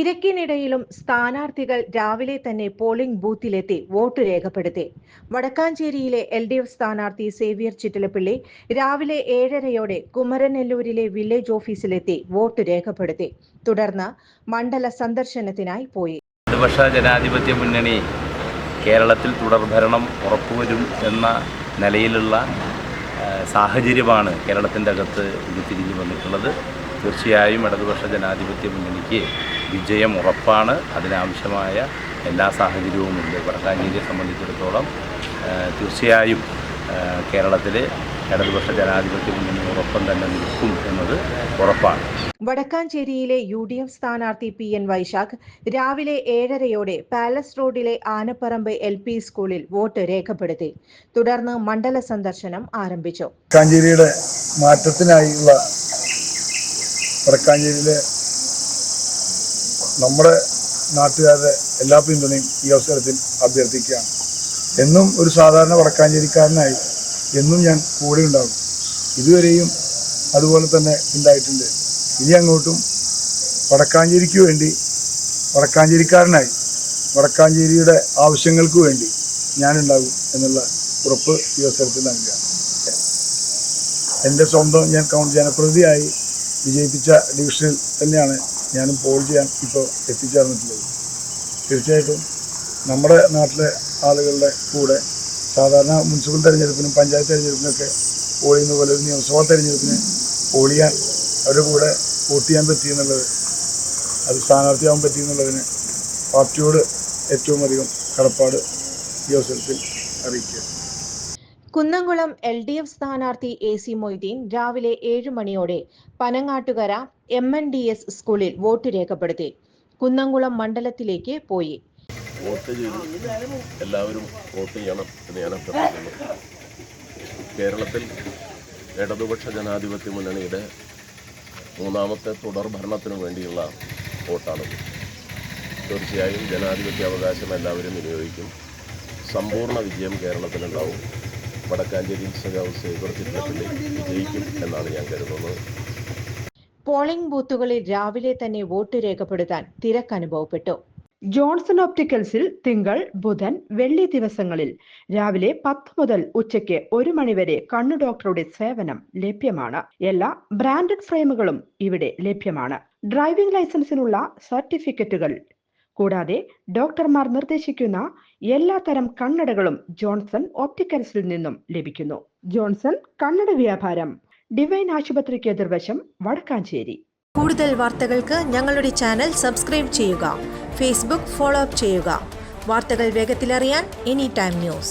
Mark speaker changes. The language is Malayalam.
Speaker 1: തിരക്കിനിടയിലും സ്ഥാനാർത്ഥികൾ രാവിലെ തന്നെ പോളിംഗ് ബൂത്തിലെത്തി വോട്ട് രേഖപ്പെടുത്തി. വടക്കാഞ്ചേരിയിലെ LDF സ്ഥാനാർത്ഥി സേവ്യർ ചിറ്റിലപ്പിള്ളി രാവിലെ 7:30 കുമരനെല്ലൂരിലെ വില്ലേജ് ഓഫീസിലെത്തി വോട്ട് രേഖപ്പെടുത്തി. തുടർന്ന് മണ്ഡല സന്ദർശനത്തിനായി പോയി.
Speaker 2: ഇടതുപക്ഷ ജനാധിപത്യ മുന്നണി കേരളത്തിൽ തുടർഭരണം ഉറപ്പുവരും എന്ന നിലയിലുള്ള സാഹചര്യമാണ് കേരളത്തിൻ്റെ അകത്ത് ഉരുത്തിരിഞ്ഞു വന്നിട്ടുള്ളത്. തീർച്ചയായും ഇടതുപക്ഷ ജനാധിപത്യ മുന്നണിക്ക് വിജയം ഉറപ്പാണ്. അതിനാവശ്യമായ എല്ലാ സാഹചര്യവുമുണ്ട്. വടക്കാഞ്ചേരിയെ സംബന്ധിച്ചിടത്തോളം തീർച്ചയായും കേരളത്തിലെ ഇടതുപക്ഷ ജനാധിപത്യ മുന്നണിയോടൊപ്പം തന്നെ നിൽക്കും എന്നത് ഉറപ്പാണ്.
Speaker 1: വടക്കാഞ്ചേരിയിലെ UDF സ്ഥാനാർത്ഥി PN വൈശാഖ് രാവിലെ 7:30 പാലസ് റോഡിലെ ആനപ്പറമ്പ് LP സ്കൂളിൽ വോട്ട് രേഖപ്പെടുത്തി. തുടർന്ന് മണ്ഡല സന്ദർശനം ആരംഭിച്ചു.
Speaker 3: വടക്കാഞ്ചേരിയുടെ മാറ്റത്തിനായുള്ള വടക്കാഞ്ചേരിയിലെ നമ്മുടെ നാട്ടുകാരുടെ എല്ലാ പിന്തുണയും ഈ അവസരത്തിൽ അഭ്യർത്ഥിക്കുകയാണ്. എന്നും ഒരു സാധാരണ വടക്കാഞ്ചേരിക്കാരനായി എന്നും ഞാൻ കൂടെ ഉണ്ടാകും. ഇതുവരെയും അതുപോലെ തന്നെ ഉണ്ടായിട്ടുണ്ട്. ഇനി അങ്ങോട്ടും വടക്കാഞ്ചേരിക്ക് വേണ്ടി വടക്കാഞ്ചേരിക്കാരനായി വടക്കാഞ്ചേരിയുടെ ആവശ്യങ്ങൾക്ക് വേണ്ടി ഞാനുണ്ടാകും എന്നുള്ള ഉറപ്പ് ഈ അവസരത്തിൽ നൽകുകയാണ്. എൻ്റെ സ്വന്തം ഞാൻ ജനപ്രതിനിധിയായി വിജയിപ്പിച്ച ഡിവിഷനിൽ തന്നെയാണ് ഞാനും പോൾ ചെയ്യാൻ ഇപ്പോൾ എത്തിച്ചേർന്നിട്ടുള്ളത്. തീർച്ചയായിട്ടും നമ്മുടെ നാട്ടിലെ ആളുകളുടെ കൂടെ സാധാരണ മുനിസിപ്പൽ തെരഞ്ഞെടുപ്പിനും പഞ്ചായത്ത് തെരഞ്ഞെടുപ്പിനൊക്കെ പോൾ ചെയ്യുന്ന പോലെ ഒരു നിയമസഭാ തെരഞ്ഞെടുപ്പിന് പോൾ ചെയ്യാൻ അവരുടെ കൂടെ വോട്ട് ചെയ്യാൻ പറ്റിയെന്നുള്ളത്, അത് സ്ഥാനാർത്ഥിയാവാൻ പറ്റിയെന്നുള്ളതിന് പാർട്ടിയോട് ഏറ്റവും അധികം കടപ്പാട് ഈ അവസരത്തിൽ അറിയിക്കുക.
Speaker 1: കുന്നംകുളം LDF സ്ഥാനാർത്ഥി AC മൊയ്തീൻ രാവിലെ 7 മണിയോടെ പനങ്ങാട്ടുകര MNDS സ്കൂളിൽ വോട്ട് രേഖപ്പെടുത്തി. കുന്നംകുളം മണ്ഡലത്തിലേക്ക് പോയി.
Speaker 4: വോട്ട് ചെയ്തു എല്ലാവരും വോട്ട് ചെയ്യണം എന്ന് ഞാൻ അഭ്യർത്ഥിക്കുന്നു. കേരളത്തിൽ ഇടതുപക്ഷ ജനാധിപത്യ മുന്നണിയുടെ മൂന്നാമത്തെ തുടർ ഭരണത്തിനു വേണ്ടിയുള്ള വോട്ടാണത്. തീർച്ചയായും ജനാധിപത്യ അവകാശം എല്ലാവരും വിനിയോഗിക്കും. സമ്പൂർണ്ണ വിജയം കേരളത്തിലുണ്ടാവും. വടക്കാഞ്ചേരിയിൽ സഖാവ് സേവ്യർ ചിറ്റിലപ്പിള്ളി വിജയിക്കും എന്നാണ് ഞാൻ കരുതുന്നത്.
Speaker 1: പോളിംഗ് ബൂത്തുകളിൽ രാവിലെ തന്നെ വോട്ട് രേഖപ്പെടുത്താൻ തിരക്കനുഭവപ്പെട്ടു.
Speaker 5: ജോൺസൺ ഓപ്റ്റിക്കൽസിൽ തിങ്കൾ, ബുധൻ, വെള്ളി ദിവസങ്ങളിൽ രാവിലെ 10 മുതൽ ഉച്ചയ്ക്ക് 1 മണിവരെ കണ്ണു ഡോക്ടറുടെ സേവനം ലഭ്യമാണ്. എല്ലാ ബ്രാൻഡഡ് ഫ്രെയിമുകളും ഇവിടെ ലഭ്യമാണ്. ഡ്രൈവിംഗ് ലൈസൻസിനുള്ള സർട്ടിഫിക്കറ്റുകൾ കൂടാതെ ഡോക്ടർമാർ നിർദ്ദേശിക്കുന്ന എല്ലാ തരം കണ്ണടകളും ജോൺസൺ ഓപ്റ്റിക്കൽസിൽ നിന്നും ലഭിക്കുന്നു. ജോൺസൺ കണ്ണട വ്യാപാരം, ഡിവൈൻ ആശുപത്രിക്ക് എതിർവശം, വടക്കാഞ്ചേരി.
Speaker 1: കൂടുതൽ വാർത്തകൾക്ക് ഞങ്ങളുടെ ചാനൽ സബ്സ്ക്രൈബ് ചെയ്യുക. ഫേസ്ബുക്ക് ഫോളോ അപ്പ് ചെയ്യുക. വാർത്തകൾ വേഗത്തിലറിയാൻ Anytime News.